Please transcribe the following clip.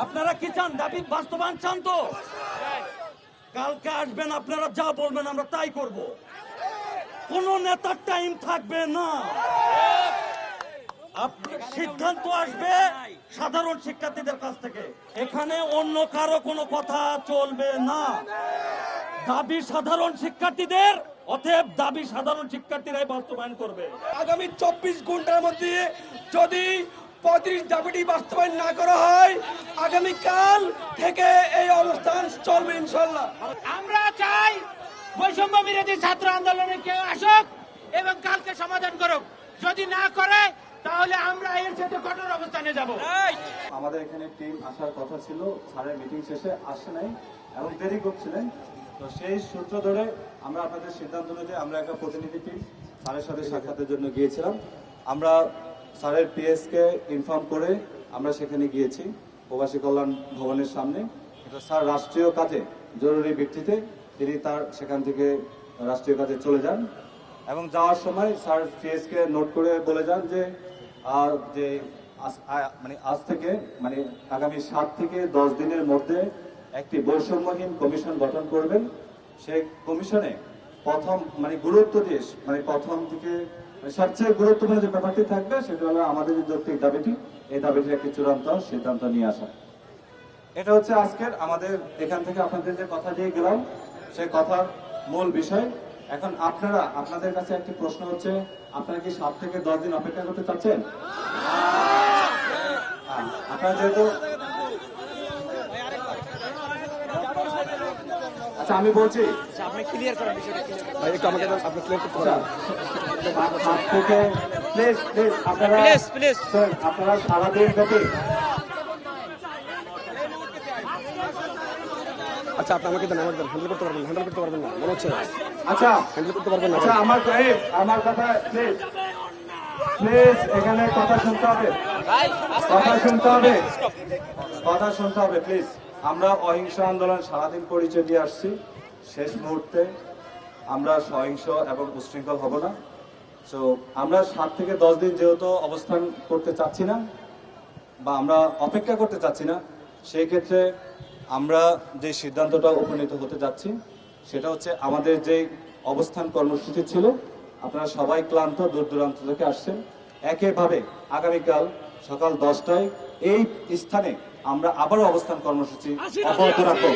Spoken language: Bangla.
আপনারা কি চান? দাবি বাস্তবায়ন চান তো? কালকে আসবেন, আপনারা যা বলবেন আমরা তাই করব। কোন নেতার টাইম থাকবে না। সিদ্ধান্ত আসবে সাধারণ শিক্ষার্থীদের কাছ থেকে। এখানে অন্য কারো কোনো কথা চলবে না। দাবি সাধারণ শিক্ষার্থীদের, অতএব দাবি সাধারণ শিক্ষার্থীরাই বাস্তবায়ন করবে। আগামী 24 ঘন্টার মধ্যে যদি 35 দাবিটি বাস্তবায়ন না করা হয়, আগামীকাল থেকে এই অবস্থান চলবে ইনশাল্লাহ। আমরা চাই বৈষম্য বিরোধী ছাত্র আন্দোলনে কেউ আসুক এবং কালকে সমাধান করুক। যদি না করে তাহলে আমরা এর সাথে কঠোর অবস্থানে যাব। আমাদের এখানে টিম আসার কথা ছিল, স্যারের মিটিং শেষে আসে নাই এবং দেরি করছিলেন। তো সেই সূত্র ধরে আমরা আপনাদের সিদ্ধান্ত অনুযায়ী আমরা একটা প্রতিনিধি টিম স্যারের সাথে সাক্ষাতের জন্য গিয়েছিলাম। আমরা স্যারের পিএসকে ইনফর্ম করে আমরা সেখানে গিয়েছি প্রবাসী কল্যাণ ভবনের সামনে। তো স্যার রাষ্ট্রীয় কাজে জরুরি ভিত্তিতে তিনি তার সেখান থেকে রাষ্ট্রীয় কাজে চলে যান এবং যাওয়ার সময় স্যার পিএসকে নোট করে বলে যান যে আজ থেকে আগামী 7 থেকে 10 দিনের মধ্যে একটি বৈষম্যহীন কমিশন গঠন করবেন। সেই কমিশনে প্রথম গুরুত্ব দিয়ে প্রথম থেকে সবচেয়ে গুরুত্বপূর্ণ যে ব্যাপারটি থাকবে সেটা হলো আমাদের যে যৌক্তিক দাবিটি, এই দাবিটির একটি চূড়ান্ত সিদ্ধান্ত নিয়ে আসা। এটা হচ্ছে আজকের আমাদের এখান থেকে আপনাদের যে কথা দিয়ে গেলাম সেই কথার মূল বিষয়। এখন আপনাদের কাছে একটি প্রশ্ন হচ্ছে, আপনারা কি 7 থেকে 10 দিন অপেক্ষা করতে চাচ্ছেন? আপনারা যেহেতু আচ্ছা আমি বলছি আপনি ক্লিয়ার করেন বিষয়টা। একটু আমাকে আপনি ক্লিয়ার করতে পারেন? প্লিজ প্লিজ আপনারা সারাদিন ব্যাপী আচ্ছা আপনি আমাকে দেন, আমাকে দেন, হ্যান্ডেল করতে পারবেন না মনে হচ্ছে। আচ্ছা হ্যান্ডেল করতে পারবেন না। আচ্ছা আমার কথা প্লিজ প্লিজ এখানে কথা শুনতে হবে প্লিজ। আমরা অহিংস আন্দোলন সারাদিন পরিচয় দিয়ে আসছি। শেষ মুহূর্তে আমরা সহিংস এবং উচ্ছৃঙ্খল হব না। সো আমরা 7 থেকে 10 দিন যেহেতু অবস্থান করতে চাচ্ছি না বা আমরা অপেক্ষা করতে চাচ্ছি না, সেই ক্ষেত্রে আমরা যে সিদ্ধান্তটা উপনীত হতে যাচ্ছি সেটা হচ্ছে আমাদের যে অবস্থান কর্মসূচি ছিল, আপনারা সবাই ক্লান্ত, দূর দূরান্ত থেকে আসছেন, একইভাবে আগামীকাল সকাল 10টায় এই স্থানে আমরা আবারও অবস্থান কর্মসূচি অব্যাহত রাখবো।